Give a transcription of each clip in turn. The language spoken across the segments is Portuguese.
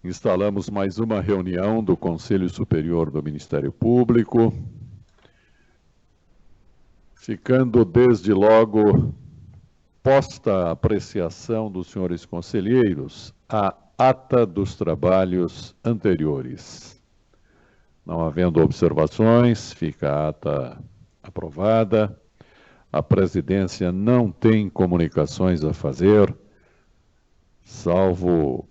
Instalamos mais uma reunião do Conselho Superior do Ministério Público, ficando desde logo posta a apreciação dos senhores conselheiros a ata dos trabalhos anteriores. Não havendo observações, fica a ata aprovada. A presidência não tem comunicações a fazer, salvo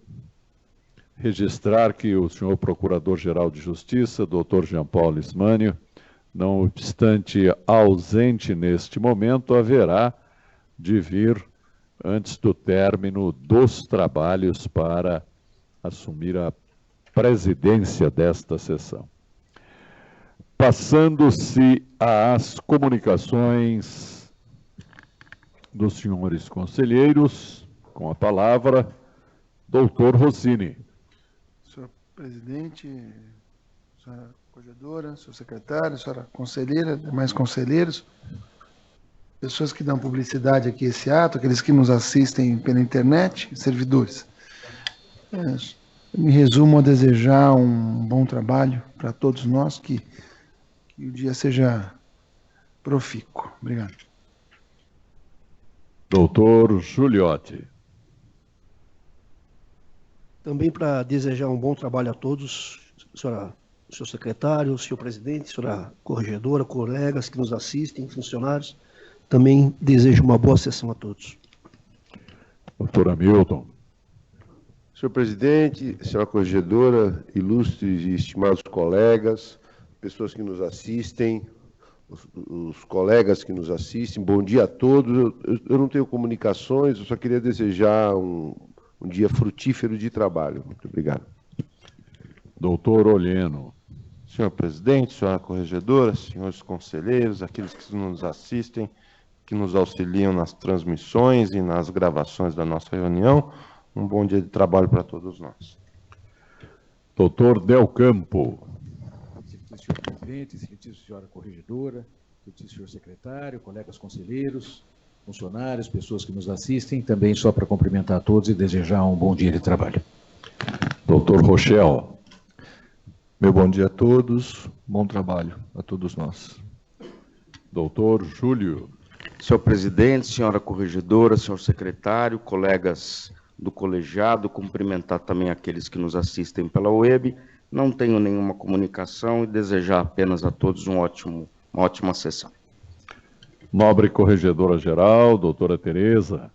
registrar que o senhor Procurador-Geral de Justiça, doutor Jean Paulo Ismânio, não obstante ausente neste momento, haverá de vir antes do término dos trabalhos para assumir a presidência desta sessão. Passando-se às comunicações dos senhores conselheiros, com a palavra, doutor Rossini. Senhor presidente, senhora corregedora, senhor secretário, senhora conselheira, demais conselheiros, pessoas que dão publicidade aqui a esse ato, aqueles que nos assistem pela internet, servidores. Eu me resumo a desejar um bom trabalho para todos nós, que o dia seja profícuo. Obrigado. Doutor Giuliotti. Também para desejar um bom trabalho a todos, senhor secretário, senhor presidente, senhora corregedora, colegas que nos assistem, funcionários. Também desejo uma boa sessão a todos. Doutor Hamilton. Senhor presidente, senhora corregedora, ilustres e estimados colegas, pessoas que nos assistem, os colegas que nos assistem, bom dia a todos. Eu não tenho comunicações, eu só queria desejar um dia frutífero de trabalho. Muito obrigado. Doutor Olheno. Senhor presidente, senhora corregedora, senhores conselheiros, aqueles que nos assistem, que nos auxiliam nas transmissões e nas gravações da nossa reunião, um bom dia de trabalho para todos nós. Doutor Del Campo. Senhor presidente, senhora corregedora, senhor secretário, colegas conselheiros, funcionários, pessoas que nos assistem, também só para cumprimentar a todos e desejar um bom dia de trabalho. Doutor Rochel. Meu bom dia a todos, bom trabalho a todos nós. Doutor Júlio. Senhor presidente, senhora corregedora, senhor secretário, colegas do colegiado, cumprimentar também aqueles que nos assistem pela web. Não tenho nenhuma comunicação e desejar apenas a todos uma ótima sessão. Nobre corregedora-geral, doutora Tereza.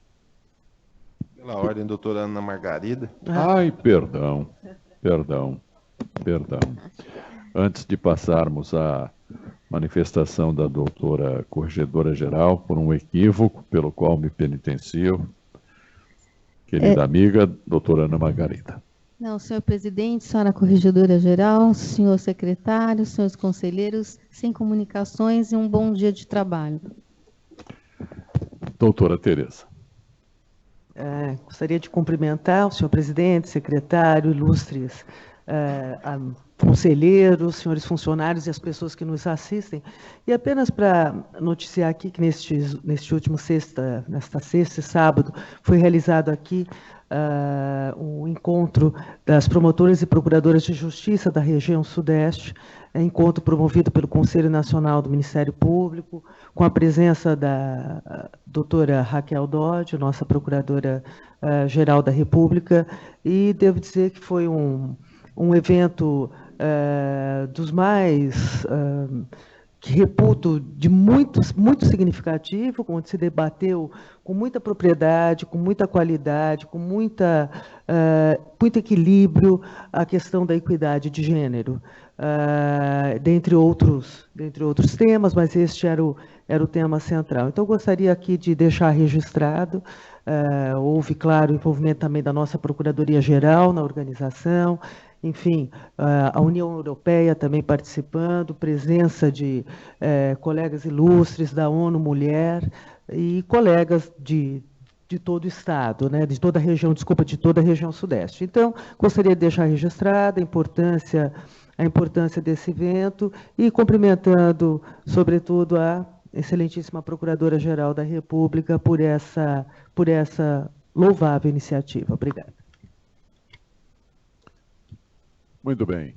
Pela ordem, doutora Ana Margarida. Ai, perdão. Antes de passarmos à manifestação da doutora corregedora-geral, por um equívoco pelo qual me penitencio, querida amiga, doutora Ana Margarida. Não, senhor presidente, senhora corregedora-geral, senhor secretário, senhores conselheiros, sem comunicações e um bom dia de trabalho. Doutora Tereza. Gostaria de cumprimentar o senhor presidente, secretário, ilustres conselheiros, senhores funcionários e as pessoas que nos assistem. E apenas para noticiar aqui que nesta sexta e sábado, foi realizado aqui um encontro das promotoras e procuradoras de justiça da região Sudeste, encontro promovido pelo Conselho Nacional do Ministério Público, com a presença da doutora Raquel Dodge, nossa procuradora-geral da República, e devo dizer que foi um evento dos mais que reputo de muito significativo, onde se debateu com muita propriedade, com muita qualidade, com muito equilíbrio a questão da equidade de gênero, dentre outros temas, mas este era o tema central. Então, eu gostaria aqui de deixar registrado, houve, claro, envolvimento também da nossa Procuradoria-Geral na organização, enfim, a União Europeia também participando, presença de colegas ilustres da ONU Mulher e colegas de todo o Estado, né, de toda a região Sudeste. Então, gostaria de deixar registrada a importância desse evento e cumprimentando, sobretudo, a excelentíssima Procuradora-Geral da República por essa louvável iniciativa. Obrigada. Muito bem.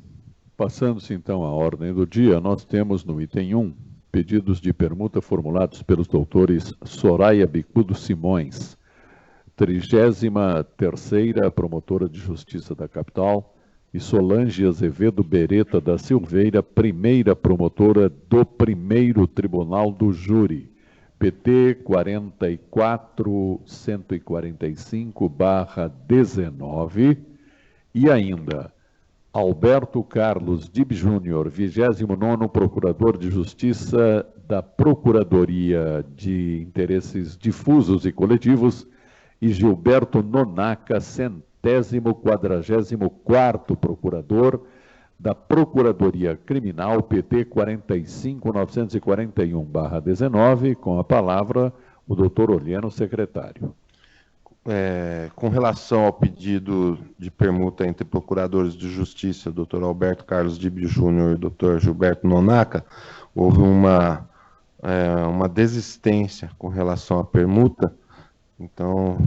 Passando-se então à ordem do dia, nós temos no item 1 pedidos de permuta formulados pelos doutores Soraya Bicudo Simões, 33ª Promotora de Justiça da Capital, e Solange Azevedo Beretta da Silveira, 1ª Promotora do Primeiro Tribunal do Júri, PT 44145/19, e ainda Alberto Carlos Dib Júnior, 29º Procurador de Justiça da Procuradoria de Interesses Difusos e Coletivos, e Gilberto Nonaca, 144º Procurador da Procuradoria Criminal, PT 45941/19, com a palavra o doutor Oliano, secretário. Com relação ao pedido de permuta entre procuradores de justiça, Dr. Alberto Carlos Dib Júnior e Dr. Gilberto Nonaca, houve uma desistência com relação à permuta, então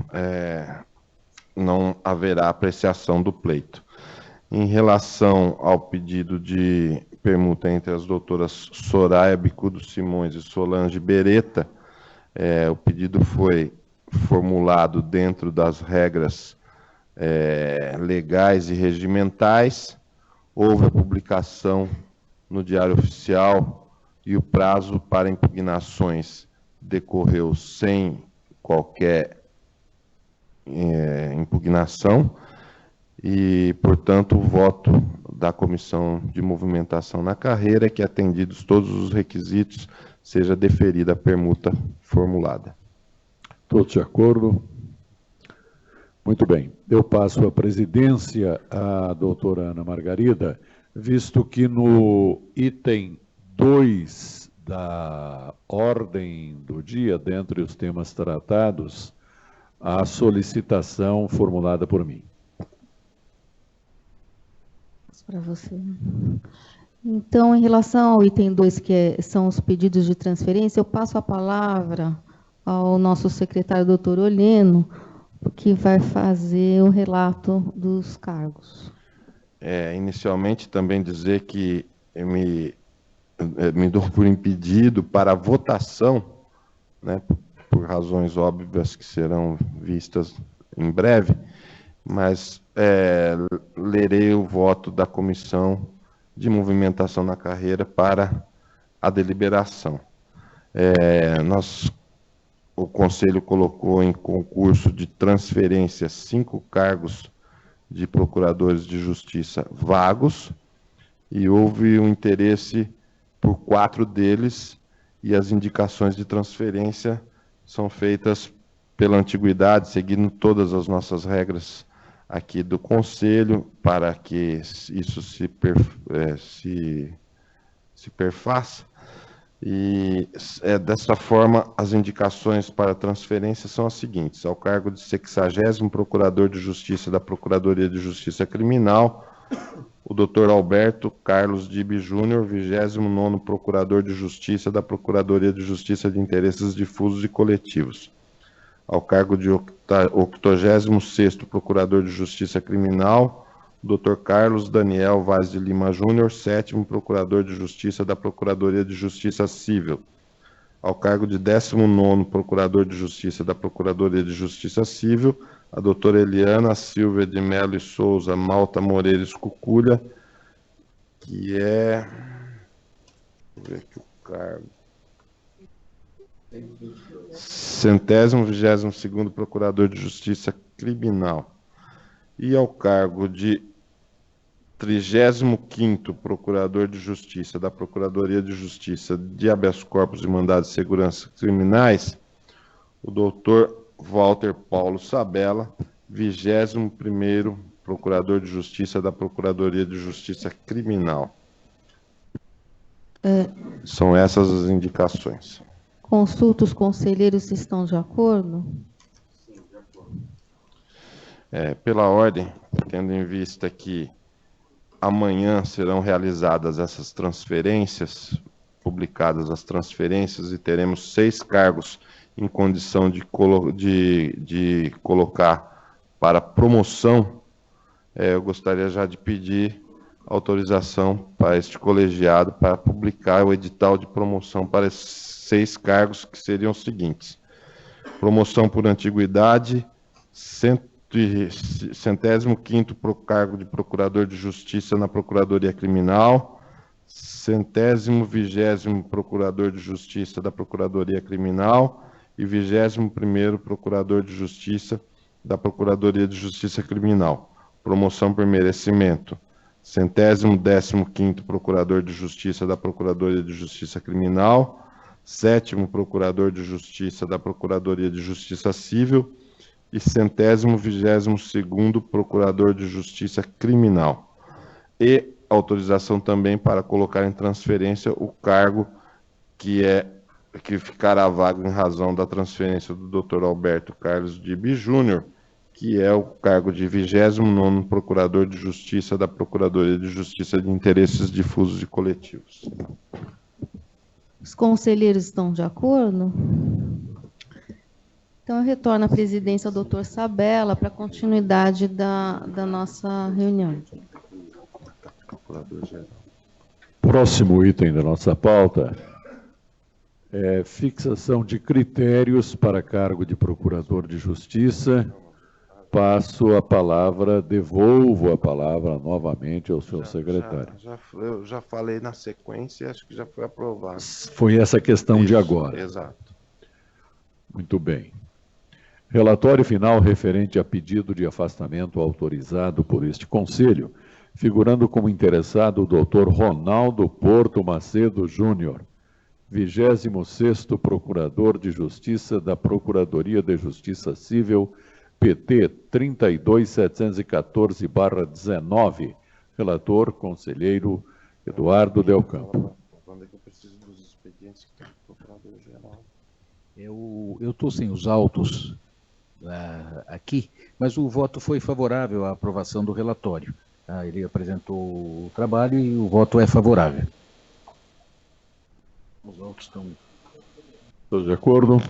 não haverá apreciação do pleito. Em relação ao pedido de permuta entre as doutoras Soraya Bicudo Simões e Solange Beretta, o pedido foi formulado dentro das regras legais e regimentais, houve a publicação no Diário Oficial e o prazo para impugnações decorreu sem qualquer impugnação e, portanto, o voto da Comissão de Movimentação na Carreira é que, atendidos todos os requisitos, seja deferida a permuta formulada. Todos de acordo? Muito bem. Eu passo a presidência à doutora Ana Margarida, visto que no item 2 da ordem do dia, dentre os temas tratados, a solicitação formulada por mim. Para você. Então, em relação ao item 2, são os pedidos de transferência, eu passo a palavra ao nosso secretário, doutor Oliano, que vai fazer o relato dos cargos. Inicialmente, também dizer que me dou por impedido para a votação, né, por razões óbvias que serão vistas em breve, mas lerei o voto da Comissão de Movimentação na Carreira para a deliberação. O Conselho colocou em concurso de transferência 5 cargos de procuradores de justiça vagos e houve um interesse por 4 deles e as indicações de transferência são feitas pela antiguidade, seguindo todas as nossas regras aqui do Conselho, para que isso se perfaça. E dessa forma, as indicações para transferência são as seguintes: ao cargo de 60º Procurador de Justiça da Procuradoria de Justiça Criminal, o Dr. Alberto Carlos Dib Júnior, 29º Procurador de Justiça da Procuradoria de Justiça de Interesses Difusos e Coletivos. Ao cargo de 86º Procurador de Justiça Criminal, Dr. Carlos Daniel Vaz de Lima Júnior, 7º Procurador de Justiça da Procuradoria de Justiça Civil. Ao cargo de 19º Procurador de Justiça da Procuradoria de Justiça Civil, a doutora Eliana Silvia de Melo e Souza Malta Moreira Escuculha, que é... Deixa eu ver aqui o cargo. 122º Procurador de Justiça Criminal. E ao cargo de 35º Procurador de Justiça da Procuradoria de Justiça de Habeas Corpus e Mandados de Segurança Criminais, o doutor Walter Paulo Sabella, 21º Procurador de Justiça da Procuradoria de Justiça Criminal. São essas as indicações. Consulta os conselheiros se estão de acordo? Sim, de acordo. Pela ordem, tendo em vista que amanhã serão realizadas essas transferências, publicadas as transferências, e teremos 6 cargos em condição de colocar para promoção, eu gostaria já de pedir autorização para este colegiado para publicar o edital de promoção para esses 6 cargos, que seriam os seguintes: promoção por antiguidade, 105º para o cargo de Procurador de Justiça na Procuradoria Criminal, 120º Procurador de Justiça da Procuradoria Criminal e 21º Procurador de Justiça da Procuradoria de Justiça Criminal. Promoção por merecimento, 115º Procurador de Justiça da Procuradoria de Justiça Criminal, 7º Procurador de Justiça da Procuradoria de Justiça Civil e 122º Procurador de Justiça Criminal. E autorização também para colocar em transferência o cargo que ficará vago em razão da transferência do Dr. Alberto Carlos Dibi Júnior, que é o cargo de 29º Procurador de Justiça da Procuradoria de Justiça de Interesses Difusos e Coletivos. Os conselheiros estão de acordo? Então, eu retorno à presidência ao doutor Sabella para a continuidade da nossa reunião. Próximo item da nossa pauta é fixação de critérios para cargo de Procurador de Justiça. Devolvo a palavra novamente ao senhor secretário. Eu já falei na sequência, acho que já foi aprovado. Foi essa questão de agora. Exato. Muito bem. Relatório final referente a pedido de afastamento autorizado por este Conselho, figurando como interessado o Dr. Ronaldo Porto Macedo Júnior, 26º Procurador de Justiça da Procuradoria de Justiça Civil, PT 32714/19. Relator, conselheiro Eduardo Del Campo. Eu estou sem os autos aqui, mas o voto foi favorável à aprovação do relatório. Ele apresentou o trabalho e o voto é favorável. Os autos estão... Todos de acordo?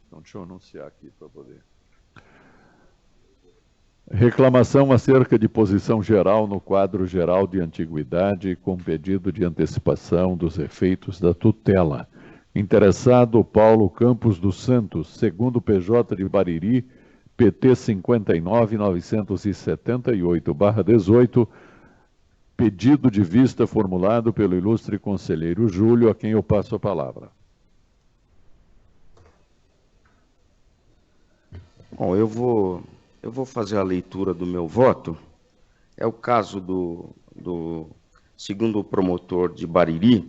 Então, deixa eu anunciar aqui para poder. Reclamação acerca de posição geral no quadro geral de antiguidade com pedido de antecipação dos efeitos da tutela. Interessado Paulo Campos dos Santos, segundo PJ de Bariri, PT 59.978/18, pedido de vista formulado pelo ilustre conselheiro Júlio, a quem eu passo a palavra. Bom, eu vou fazer a leitura do meu voto. É o caso do segundo promotor de Bariri,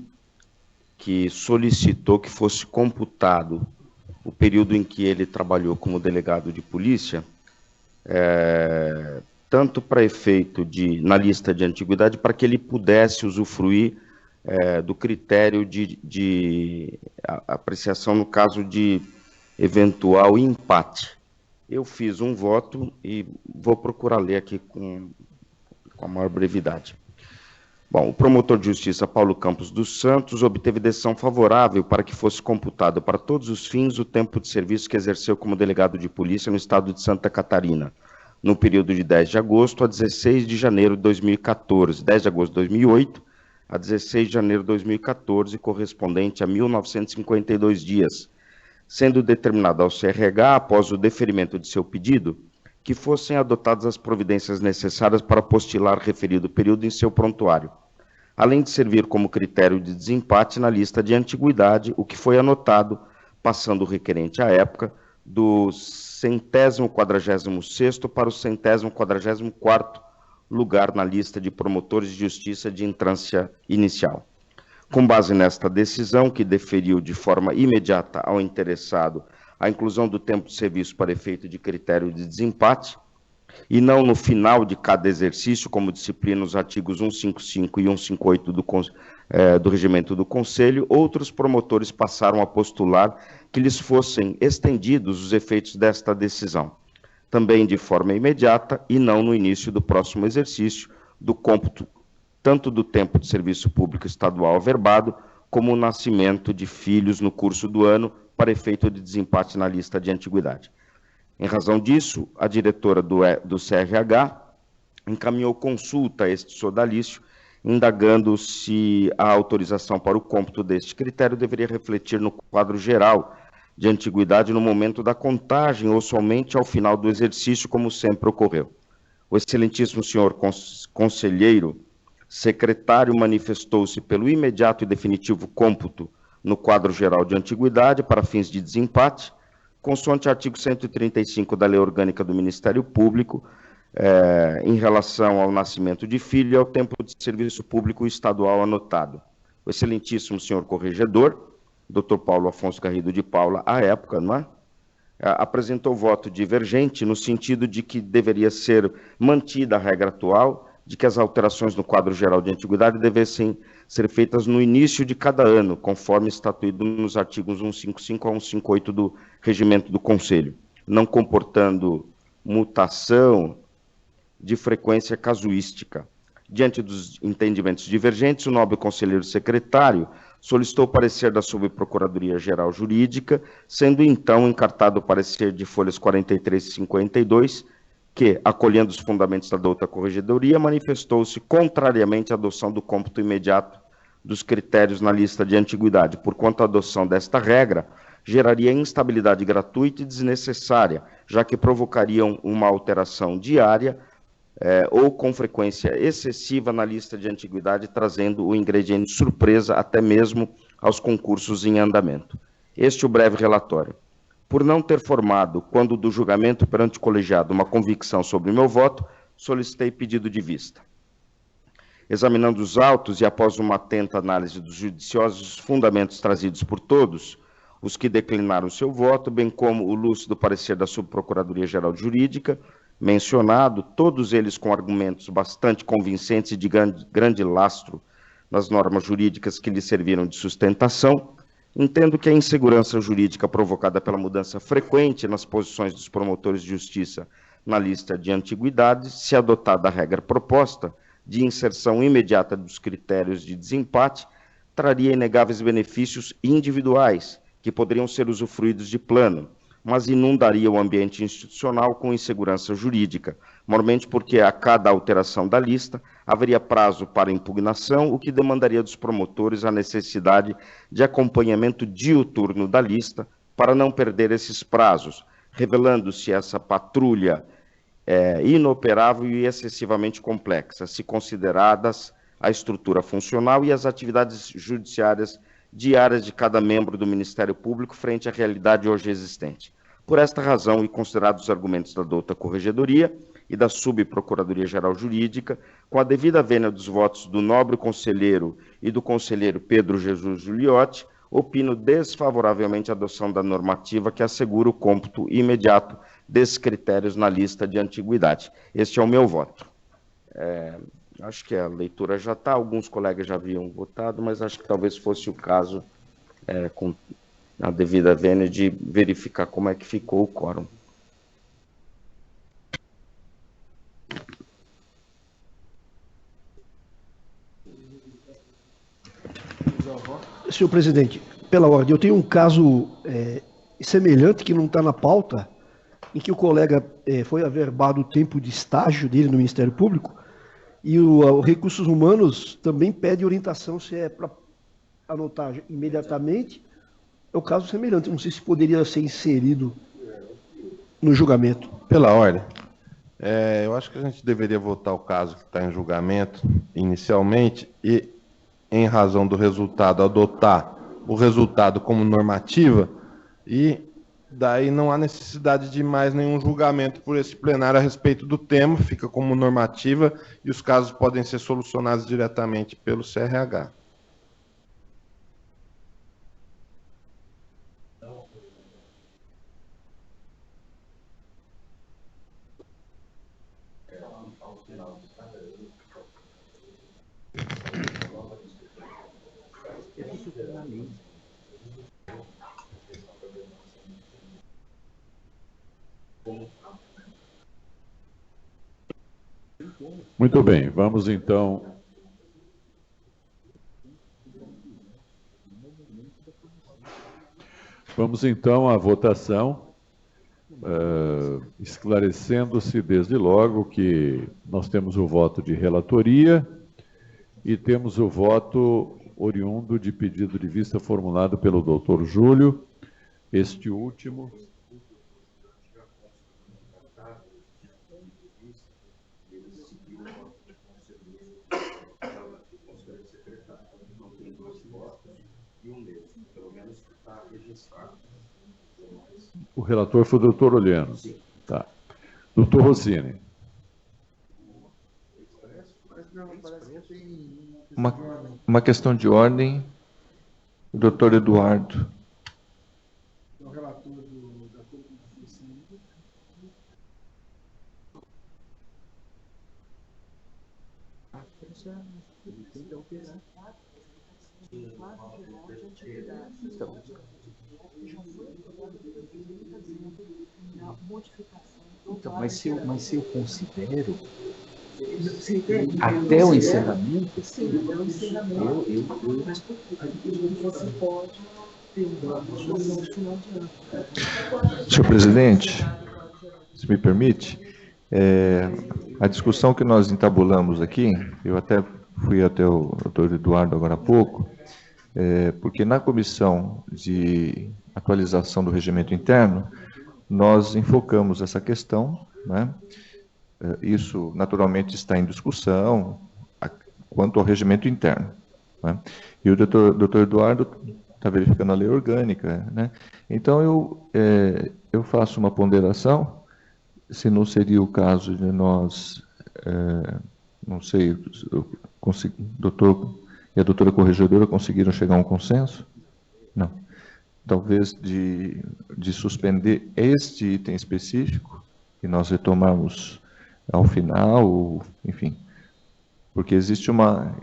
que solicitou que fosse computado o período em que ele trabalhou como delegado de polícia, tanto para efeito na lista de antiguidade, para que ele pudesse usufruir do critério de apreciação no caso de eventual empate. Eu fiz um voto e vou procurar ler aqui com a maior brevidade. Bom, o promotor de justiça Paulo Campos dos Santos obteve decisão favorável para que fosse computado para todos os fins o tempo de serviço que exerceu como delegado de polícia no estado de Santa Catarina, no período de 10 de agosto a 16 de janeiro de 2014, 10 de agosto de 2008 a 16 de janeiro de 2014, correspondente a 1.952 dias, sendo determinado ao CRH, após o deferimento de seu pedido, que fossem adotadas as providências necessárias para apostilar referido período em seu prontuário, além de servir como critério de desempate na lista de antiguidade, o que foi anotado, passando o requerente à época, do 146º para o 144º lugar na lista de promotores de justiça de entrância inicial. Com base nesta decisão, que deferiu de forma imediata ao interessado a inclusão do tempo de serviço para efeito de critério de desempate, e não no final de cada exercício, como disciplina os artigos 155 e 158 do regimento do Conselho, outros promotores passaram a postular que lhes fossem estendidos os efeitos desta decisão, também de forma imediata e não no início do próximo exercício, do cômputo tanto do tempo de serviço público estadual averbado, como o nascimento de filhos no curso do ano, para efeito de desempate na lista de antiguidade. Em razão disso, a diretora do CRH encaminhou consulta a este sodalício, indagando se a autorização para o cômputo deste critério deveria refletir no quadro geral de antiguidade no momento da contagem ou somente ao final do exercício, como sempre ocorreu. O excelentíssimo senhor conselheiro secretário manifestou-se pelo imediato e definitivo cômputo no quadro geral de antiguidade para fins de desempate, consoante artigo 135 da Lei Orgânica do Ministério Público, em relação ao nascimento de filho e ao tempo de serviço público estadual anotado. O excelentíssimo senhor corregedor, Dr. Paulo Afonso Garrido de Paula, à época, não é? Apresentou voto divergente no sentido de que deveria ser mantida a regra atual, de que as alterações no quadro geral de antiguidade devessem ser feitas no início de cada ano, conforme estatuído nos artigos 155 a 158 do Regimento do Conselho, não comportando mutação de frequência casuística. Diante dos entendimentos divergentes, o nobre conselheiro secretário solicitou o parecer da Subprocuradoria-Geral Jurídica, sendo então encartado o parecer de folhas 43 e 52, que, acolhendo os fundamentos da douta corregedoria, manifestou-se contrariamente à adoção do cômputo imediato dos critérios na lista de antiguidade, porquanto a adoção desta regra geraria instabilidade gratuita e desnecessária, já que provocariam uma alteração diária ou com frequência excessiva na lista de antiguidade, trazendo o ingrediente surpresa até mesmo aos concursos em andamento. Este é o breve relatório. Por não ter formado, quando do julgamento perante o colegiado, uma convicção sobre o meu voto, solicitei pedido de vista. Examinando os autos e após uma atenta análise dos judiciosos fundamentos trazidos por todos, os que declinaram seu voto, bem como o lúcido parecer da Subprocuradoria-Geral Jurídica, mencionado, todos eles com argumentos bastante convincentes e de grande lastro nas normas jurídicas que lhe serviram de sustentação, entendo que a insegurança jurídica provocada pela mudança frequente nas posições dos promotores de justiça na lista de antiguidades, se adotada a regra proposta de inserção imediata dos critérios de desempate, traria inegáveis benefícios individuais, que poderiam ser usufruídos de plano, mas inundaria o ambiente institucional com insegurança jurídica, mormente porque a cada alteração da lista haveria prazo para impugnação, o que demandaria dos promotores a necessidade de acompanhamento diuturno da lista para não perder esses prazos, revelando-se essa patrulha inoperável e excessivamente complexa, se consideradas a estrutura funcional e as atividades judiciárias diárias de cada membro do Ministério Público frente à realidade hoje existente. Por esta razão, e considerados os argumentos da douta Corregedoria e da Subprocuradoria-Geral Jurídica, com a devida vênia dos votos do nobre conselheiro e do conselheiro Pedro Jesus Giuliotti, opino desfavoravelmente a adoção da normativa que assegura o cômputo imediato desses critérios na lista de antiguidade. Este é o meu voto. Acho que a leitura já está, alguns colegas já haviam votado, mas acho que talvez fosse o caso, com a devida vênia, de verificar como é que ficou o quórum. Senhor presidente, pela ordem, eu tenho um caso semelhante que não está na pauta, em que o colega foi averbado o tempo de estágio dele no Ministério Público, e o Recursos Humanos também pede orientação se é para anotar imediatamente. É o caso semelhante, não sei se poderia ser inserido no julgamento. Pela ordem, eu acho que a gente deveria votar o caso que está em julgamento inicialmente e, em razão do resultado, adotar o resultado como normativa e daí não há necessidade de mais nenhum julgamento por esse plenário a respeito do tema, fica como normativa e os casos podem ser solucionados diretamente pelo CRH. Muito bem, vamos então. Vamos então à votação, esclarecendo-se desde logo que nós temos o voto de relatoria e temos o voto oriundo de pedido de vista formulado pelo doutor Júlio, este último. O relator foi o doutor Olheno. Tá. Doutor Rossini. Uma questão de ordem. O doutor Eduardo. O relator da Comissão. Então, mas se eu considero até o encerramento, Senhor presidente, se me permite, a discussão que nós entabulamos aqui, eu até fui até o doutor Eduardo agora há pouco, porque na comissão de atualização do regimento interno, nós enfocamos essa questão, né? Isso naturalmente está em discussão quanto ao regimento interno, né? E o doutor Eduardo está verificando a lei orgânica, né? Então eu faço uma ponderação, se não seria o caso de nós, não sei, o doutor e a doutora corregedora conseguiram chegar a um consenso? Não. Talvez de suspender este item específico e nós retomarmos ao final, enfim, porque existe uma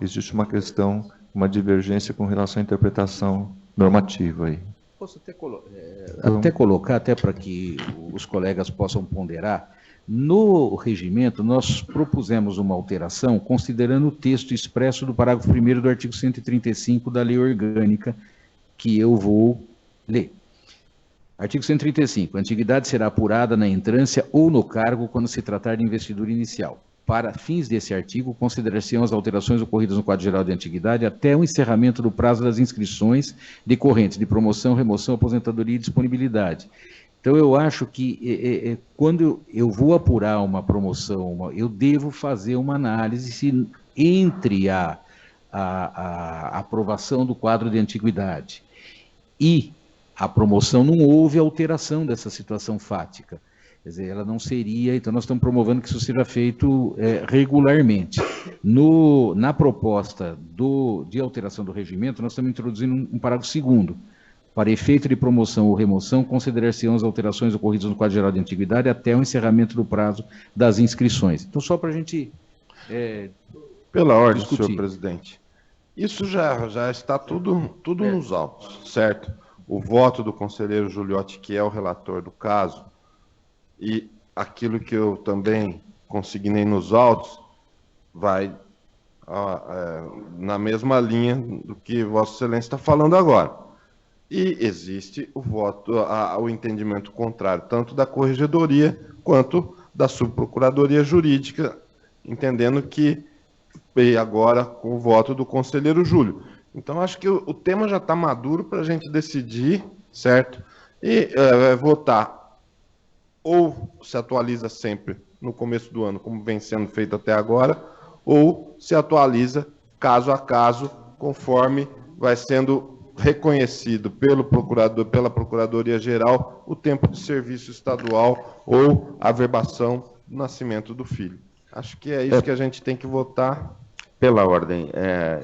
questão, uma divergência com relação à interpretação normativa aí. Posso até colocar, até para que os colegas possam ponderar, no regimento nós propusemos uma alteração considerando o texto expresso do parágrafo 1º do artigo 135 da lei orgânica, que eu vou ler. Artigo 135. A antiguidade será apurada na entrância ou no cargo quando se tratar de investidura inicial. Para fins desse artigo, considerar-se-ão as alterações ocorridas no quadro geral de antiguidade até o encerramento do prazo das inscrições decorrentes de promoção, remoção, aposentadoria e disponibilidade. Então, eu acho que quando eu vou apurar uma promoção, eu devo fazer uma análise se entre a aprovação do quadro de antiguidade e a promoção não houve alteração dessa situação fática. Quer dizer, ela não seria, então nós estamos promovendo que isso seja feito regularmente. Na proposta de alteração do regimento, nós estamos introduzindo um parágrafo 2º. Para efeito de promoção ou remoção, considerar-se-ão as alterações ocorridas no quadro geral de antiguidade até o encerramento do prazo das inscrições. Então, só para a gente Pela ordem, discutir. senhor presidente. Isso já está tudo nos autos, certo? O voto do conselheiro Giuliotti, que é o relator do caso, e aquilo que eu também consignei nos autos, vai na mesma linha do que Vossa Excelência está falando agora. E existe o voto, o entendimento contrário, tanto da Corregedoria quanto da Subprocuradoria Jurídica, entendendo que, e agora com o voto do conselheiro Júlio. Então, acho que o tema já está maduro para a gente decidir, certo? E votar ou se atualiza sempre no começo do ano, como vem sendo feito até agora, ou se atualiza caso a caso, conforme vai sendo reconhecido pelo procurador, pela Procuradoria-Geral, o tempo de serviço estadual ou a averbação do nascimento do filho. Acho que é isso que a gente tem que votar. Pela ordem,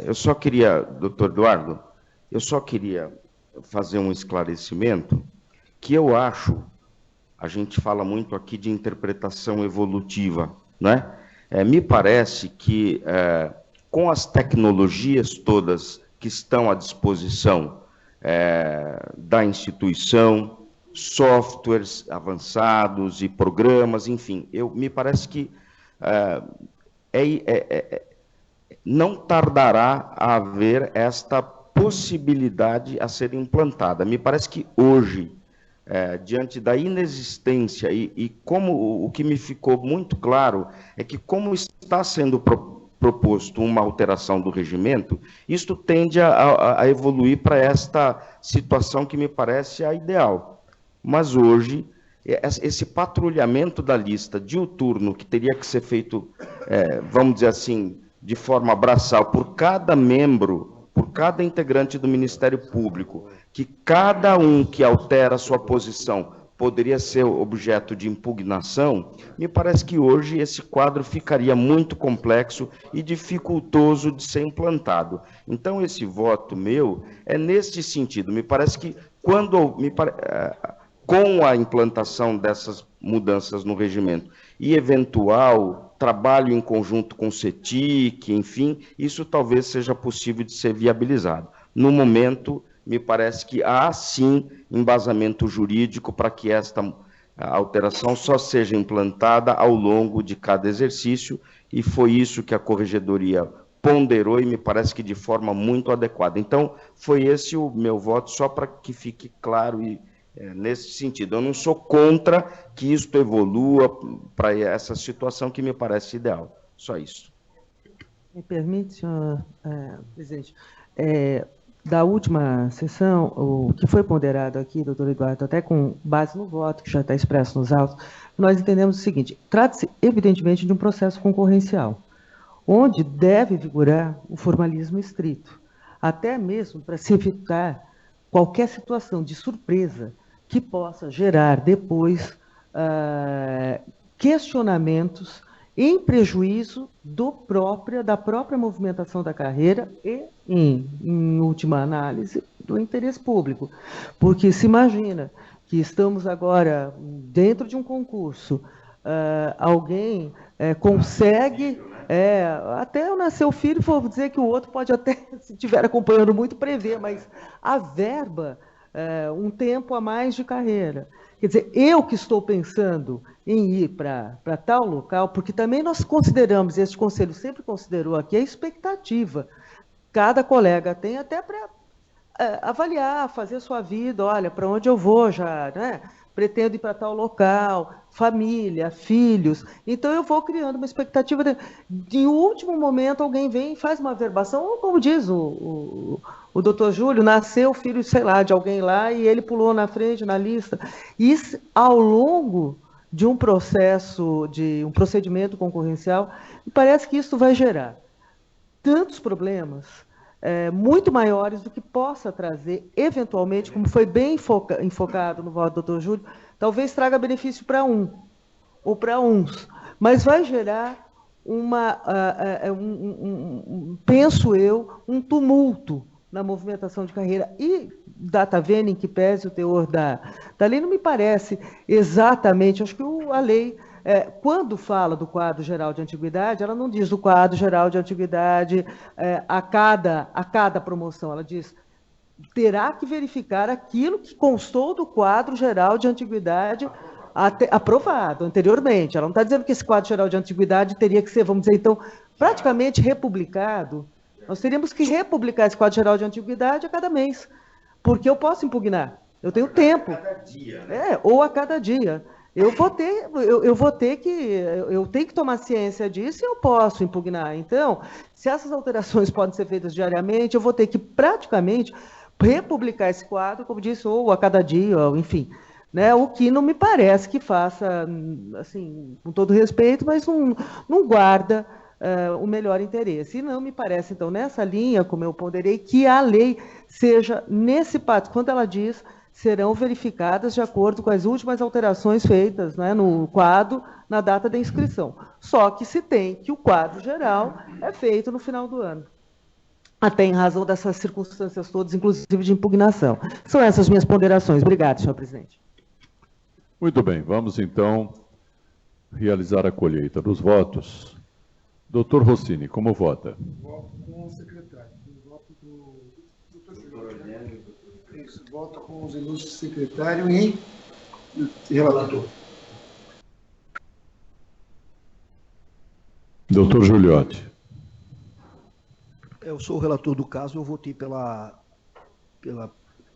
eu só queria, doutor Eduardo, eu só queria fazer um esclarecimento que eu acho, a gente fala muito aqui de interpretação evolutiva, né? Me parece que com as tecnologias todas que estão à disposição da instituição, softwares avançados e programas, enfim, me parece que não tardará a haver esta possibilidade a ser implantada. Me parece que hoje, diante da inexistência, e como o que me ficou muito claro é que, como está sendo proposto uma alteração do regimento, isto tende a evoluir para esta situação que me parece a ideal. Mas hoje, esse patrulhamento da lista diuturno, que teria que ser feito, vamos dizer assim, de forma braçal, por cada membro, por cada integrante do Ministério Público, que cada um que altera sua posição poderia ser objeto de impugnação, me parece que hoje esse quadro ficaria muito complexo e dificultoso de ser implantado. Então, esse voto meu é neste sentido. Me parece que, com a implantação dessas mudanças no regimento e eventual trabalho em conjunto com o CETIC, enfim, isso talvez seja possível de ser viabilizado. No momento, me parece que há, sim, embasamento jurídico para que esta alteração só seja implantada ao longo de cada exercício, e foi isso que a Corregedoria ponderou e me parece que de forma muito adequada. Então, foi esse o meu voto, só para que fique claro nesse sentido. Eu não sou contra que isto evolua para essa situação que me parece ideal. Só isso. Me permite, senhor presidente, da última sessão, o que foi ponderado aqui, doutor Eduardo, até com base no voto que já está expresso nos autos, nós entendemos o seguinte: trata-se, evidentemente, de um processo concorrencial, onde deve vigorar o formalismo estrito, até mesmo para se evitar qualquer situação de surpresa que possa gerar depois questionamentos em prejuízo da própria movimentação da carreira e, em última análise, do interesse público. Porque se imagina que estamos agora dentro de um concurso, alguém consegue, até nascer o filho, vou dizer que o outro pode até, se estiver acompanhando muito, prever, mas a verba, um tempo a mais de carreira. Quer dizer, eu que estou pensando em ir para tal local, porque também nós consideramos, este Conselho sempre considerou aqui, a expectativa. Cada colega tem até para avaliar, fazer sua vida, olha, para onde eu vou já, né? Pretendo ir para tal local, família, filhos. Então, eu vou criando uma expectativa. De último momento, alguém vem e faz uma averbação, ou como diz o doutor Júlio, nasceu o filho, sei lá, de alguém lá, e ele pulou na frente, na lista. Isso, ao longo de um processo, de um procedimento concorrencial, me parece que isso vai gerar tantos problemas, muito maiores do que possa trazer, eventualmente, como foi bem enfocado no voto do doutor Júlio, talvez traga benefício para um, ou para uns, mas vai gerar penso eu, um tumulto na movimentação de carreira. E data vênia, em que pese o teor da lei, não me parece exatamente, acho que a lei, quando fala do quadro geral de antiguidade, ela não diz o quadro geral de antiguidade a cada promoção, ela diz terá que verificar aquilo que constou do quadro geral de antiguidade aprovado anteriormente. Ela não está dizendo que esse quadro geral de antiguidade teria que ser, vamos dizer, então, praticamente republicado. Nós teríamos que republicar esse quadro geral de antiguidade a cada mês, porque eu posso impugnar, eu tenho tempo. A cada dia, né? Ou a cada dia. Eu tenho que tomar ciência disso e eu posso impugnar. Então, se essas alterações podem ser feitas diariamente, eu vou ter que praticamente republicar esse quadro, como disse, ou a cada dia, ou, enfim, né? O que não me parece que faça, assim, com todo respeito, mas não guarda o melhor interesse. E não me parece, então, nessa linha, como eu ponderei, que a lei seja nesse pacto, quando ela diz serão verificadas de acordo com as últimas alterações feitas, né, no quadro, na data da inscrição. Só que se tem que o quadro geral é feito no final do ano. Até em razão dessas circunstâncias todas, inclusive de impugnação. São essas minhas ponderações. Obrigado, senhor presidente. Muito bem, vamos então realizar a colheita dos votos. Doutor Rossini, como vota? Voto com o secretário. Voto Isso, volta com os ilustres secretários e relator. Doutor Giuliotti. Eu sou o relator do caso, eu votei pela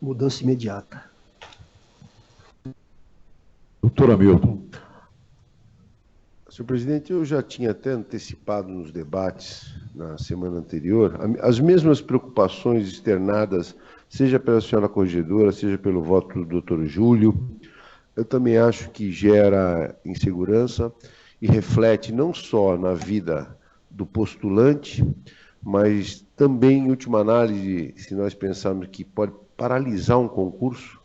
mudança imediata. Doutor Hamilton. Senhor presidente, eu já tinha até antecipado nos debates na semana anterior as mesmas preocupações externadas, seja pela senhora corregedora, seja pelo voto do doutor Júlio. Eu também acho que gera insegurança e reflete não só na vida do postulante, mas também, em última análise, se nós pensarmos que pode paralisar um concurso,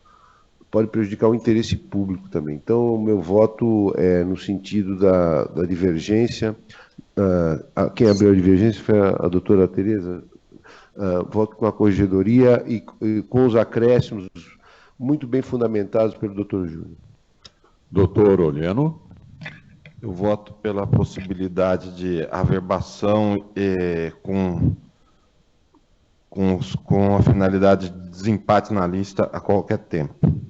pode prejudicar o interesse público também. Então, o meu voto é no sentido da divergência. Quem abriu a divergência foi a doutora Tereza. Voto com a corregedoria e com os acréscimos muito bem fundamentados pelo doutor Júlio. Doutor Oleno. Eu voto pela possibilidade de averbação com a finalidade de desempate na lista a qualquer tempo.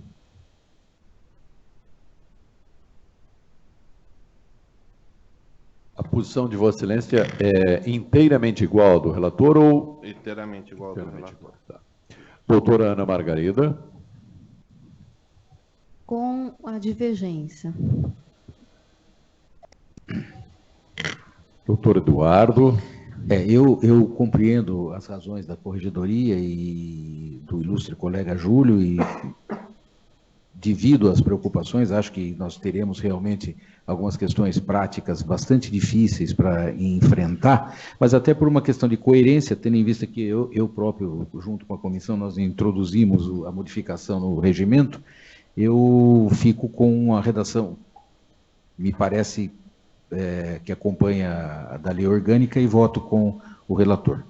A posição de Vossa Excelência é inteiramente igual ao do relator ou... Inteiramente igual ao do relator. Tá. Doutora Ana Margarida. Com a divergência. Doutor Eduardo. Eu compreendo as razões da corregedoria e do ilustre colega Júlio e devido às preocupações, acho que nós teremos realmente algumas questões práticas bastante difíceis para enfrentar, mas até por uma questão de coerência, tendo em vista que eu próprio, junto com a comissão, nós introduzimos a modificação no regimento, eu fico com a redação, me parece que acompanha da lei orgânica e voto com o relator.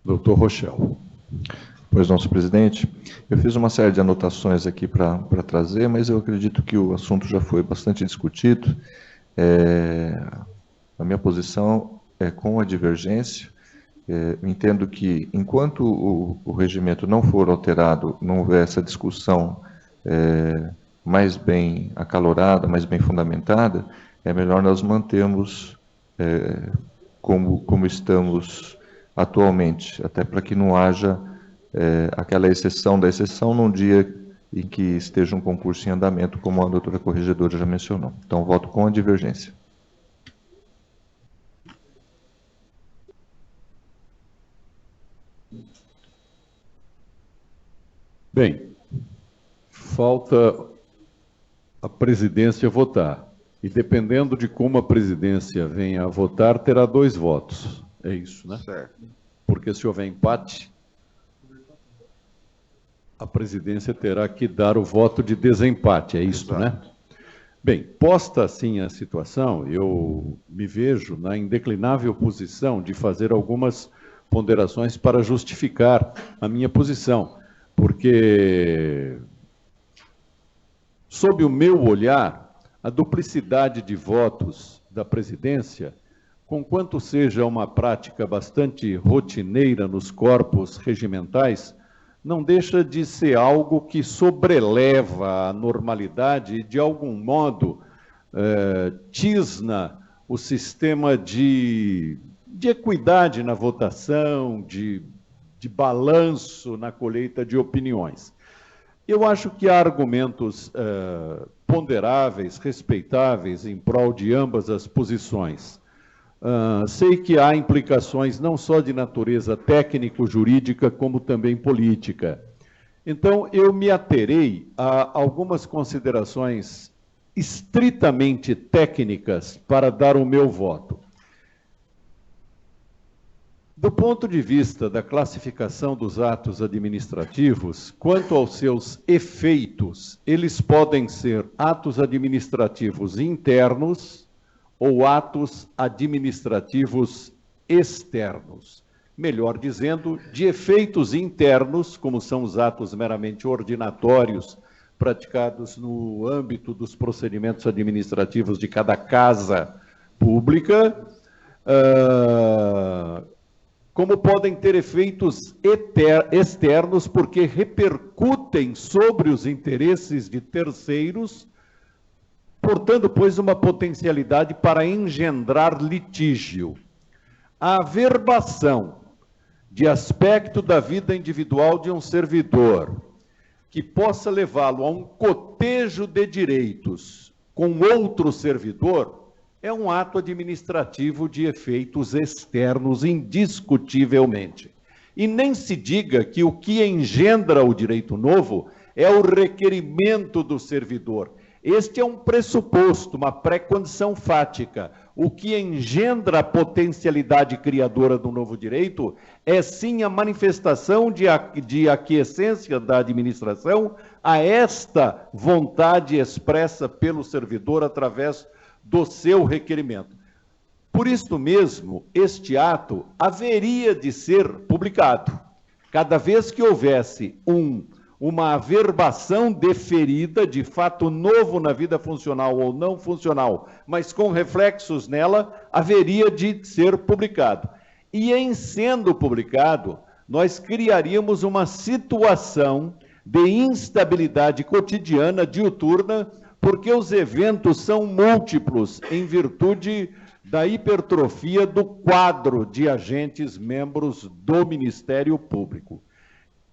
Doutor Rochel. Pois não, senhor presidente. Eu fiz uma série de anotações aqui para trazer, mas eu acredito que o assunto já foi bastante discutido. A minha posição é com a divergência. Entendo que, enquanto o regimento não for alterado, não houver essa discussão mais bem acalorada, mais bem fundamentada, é melhor nós mantermos como estamos atualmente, até para que não haja aquela exceção da exceção num dia em que esteja um concurso em andamento, como a doutora corregedora já mencionou. Então, voto com a divergência. Bem, falta a presidência votar. E dependendo de como a presidência venha a votar, terá 2 votos. É isso, né? Certo. Porque se houver empate, a presidência terá que dar o voto de desempate, é isso, né? Bem, posta assim a situação, eu me vejo na indeclinável posição de fazer algumas ponderações para justificar a minha posição, porque, sob o meu olhar, a duplicidade de votos da presidência, conquanto seja uma prática bastante rotineira nos corpos regimentais, não deixa de ser algo que sobreleva a normalidade e, de algum modo, tisna o sistema de equidade na votação, de balanço na colheita de opiniões. Eu acho que há argumentos ponderáveis, respeitáveis, em prol de ambas as posições. Sei que há implicações não só de natureza técnico-jurídica, como também política. Então, eu me aterei a algumas considerações estritamente técnicas para dar o meu voto. Do ponto de vista da classificação dos atos administrativos, quanto aos seus efeitos, eles podem ser atos administrativos internos ou atos administrativos externos. Melhor dizendo, de efeitos internos, como são os atos meramente ordinatórios praticados no âmbito dos procedimentos administrativos de cada casa pública, como podem ter efeitos externos, porque repercutem sobre os interesses de terceiros, portando, pois, uma potencialidade para engendrar litígio. A averbação de aspecto da vida individual de um servidor, que possa levá-lo a um cotejo de direitos com outro servidor, é um ato administrativo de efeitos externos, indiscutivelmente. E nem se diga que o que engendra o direito novo é o requerimento do servidor. Este é um pressuposto, uma pré-condição fática. O que engendra a potencialidade criadora do novo direito é sim a manifestação de aquiescência da administração a esta vontade expressa pelo servidor através do seu requerimento. Por isso mesmo, este ato haveria de ser publicado. Cada vez que houvesse uma averbação deferida de fato novo na vida funcional ou não funcional, mas com reflexos nela, haveria de ser publicado. E em sendo publicado, nós criaríamos uma situação de instabilidade cotidiana, diuturna, porque os eventos são múltiplos em virtude da hipertrofia do quadro de agentes membros do Ministério Público.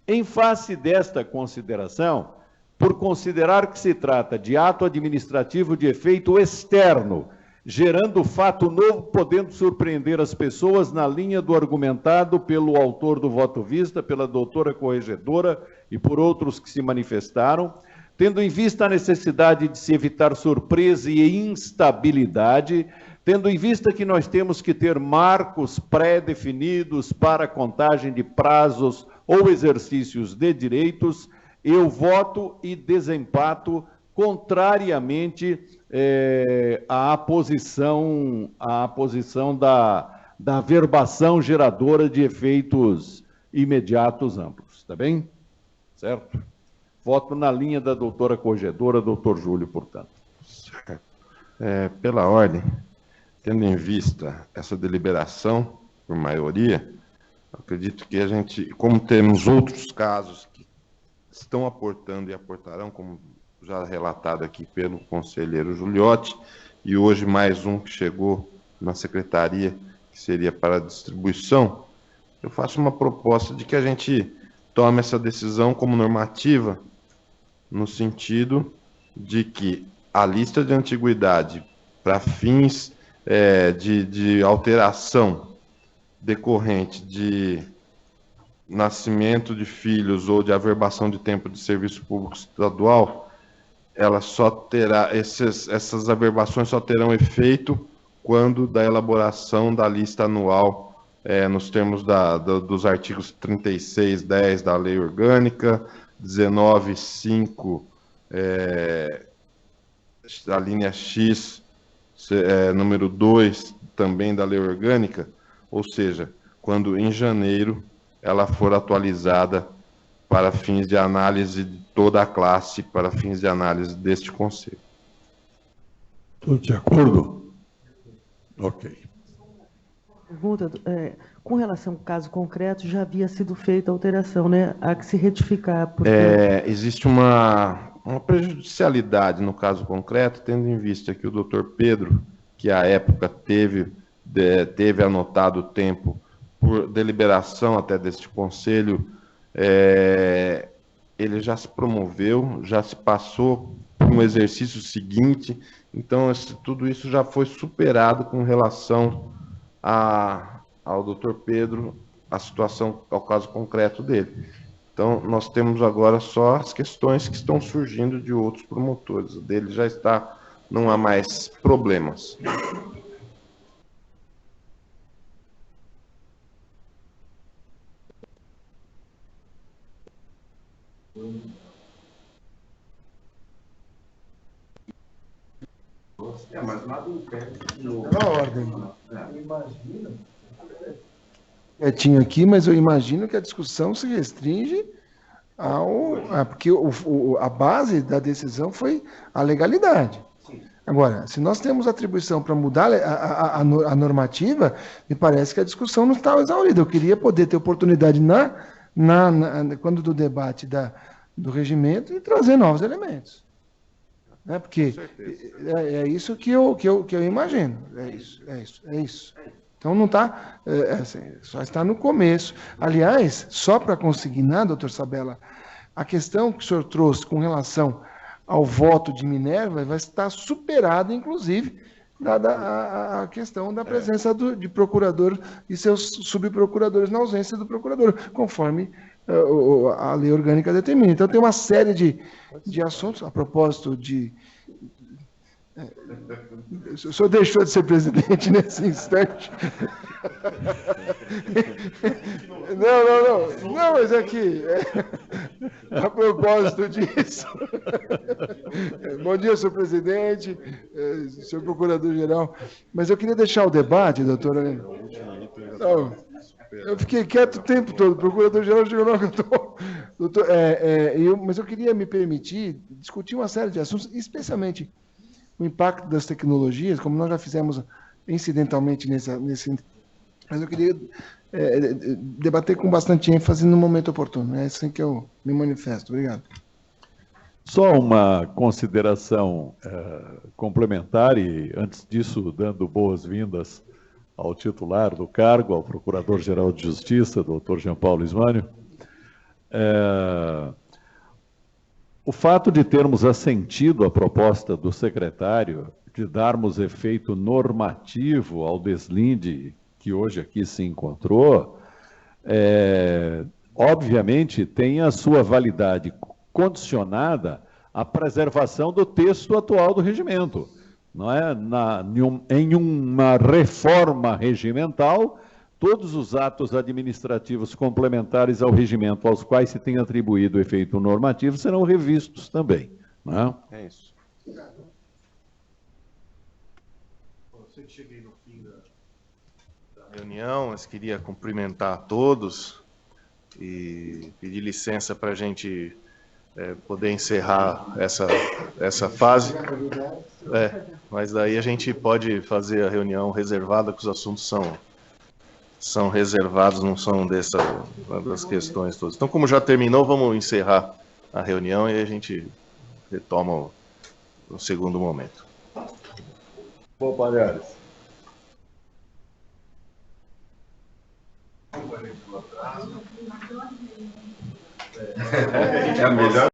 Em face desta consideração, por considerar que se trata de ato administrativo de efeito externo, gerando fato novo, podendo surpreender as pessoas na linha do argumentado pelo autor do voto vista, pela doutora corregedora e por outros que se manifestaram, tendo em vista a necessidade de se evitar surpresa e instabilidade, tendo em vista que nós temos que ter marcos pré-definidos para a contagem de prazos ou exercícios de direitos, eu voto e desempato contrariamente à posição da averbação geradora de efeitos imediatos amplos. Tá bem? Certo? Voto na linha da doutora corregedora, doutor Júlio, portanto. Certo. Pela ordem, tendo em vista essa deliberação por maioria, acredito que a gente, como temos outros casos que estão aportando e aportarão, como já relatado aqui pelo conselheiro Giuliotti, e hoje mais um que chegou na secretaria, que seria para distribuição, eu faço uma proposta de que a gente tome essa decisão como normativa, no sentido de que a lista de antiguidade para fins de alteração decorrente de nascimento de filhos ou de averbação de tempo de serviço público estadual, ela só terá, essas averbações só terão efeito quando da elaboração da lista anual, nos termos dos artigos 36.10 da Lei Orgânica, 19.5, a linha X, número 2, também da Lei Orgânica, ou seja, quando em janeiro ela for atualizada para fins de análise de toda a classe, para fins de análise deste Conselho. Todos de acordo? Ok. Pergunta, com relação ao caso concreto, já havia sido feita a alteração, né? Há que se retificar. Porque... existe uma prejudicialidade no caso concreto, tendo em vista que o doutor Pedro, que à época teve anotado o tempo por deliberação até deste Conselho, ele já se promoveu, já se passou para um exercício seguinte, então tudo isso já foi superado com relação ao doutor Pedro, a situação, ao caso concreto dele. Então, nós temos agora só as questões que estão surgindo de outros promotores. O dele já está, não há mais problemas. Mas na ordem. Quietinho aqui, mas eu imagino que a discussão se restringe porque a base da decisão foi a legalidade. Agora, se nós temos atribuição para mudar a normativa, me parece que a discussão não está exaurida. Eu queria poder ter oportunidade quando do debate do regimento e trazer novos elementos. Né? Porque é isso que eu imagino. É isso. Então não está, só está no começo. Aliás, só para consignar, doutor Sabella, a questão que o senhor trouxe com relação ao voto de Minerva vai estar superada, inclusive, dada a questão da presença de procurador e seus subprocuradores na ausência do procurador, conforme a lei orgânica determina. Então, tem uma série de assuntos, a propósito de... O senhor deixou de ser presidente nesse instante? Não, mas é que, a propósito disso... Bom dia, senhor presidente, senhor procurador-geral. Mas eu queria deixar o debate, doutora Helena. Eu fiquei quieto o tempo todo, o procurador-geral chegou na hora que eu estou... mas eu queria me permitir discutir uma série de assuntos, especialmente o impacto das tecnologias, como nós já fizemos incidentalmente nesse... Mas eu queria debater com bastante ênfase no momento oportuno. É assim que eu me manifesto. Obrigado. Só uma consideração complementar e, antes disso, dando boas-vindas ao titular do cargo, ao Procurador-Geral de Justiça, doutor Jean Paulo Ismânio. O fato de termos assentido a proposta do secretário de darmos efeito normativo ao deslinde que hoje aqui se encontrou, obviamente tem a sua validade condicionada à preservação do texto atual do regimento. Não é? Em uma reforma regimental, todos os atos administrativos complementares ao regimento aos quais se tem atribuído efeito normativo serão revistos também. Não é? É isso. Eu cheguei no fim da reunião, mas queria cumprimentar a todos e pedir licença para a gente poder encerrar essa fase. Mas daí a gente pode fazer a reunião reservada, que os assuntos são reservados, não são das questões todas. Então, como já terminou, vamos encerrar a reunião e a gente retoma o segundo momento. Bom, Palhares. É a melhor.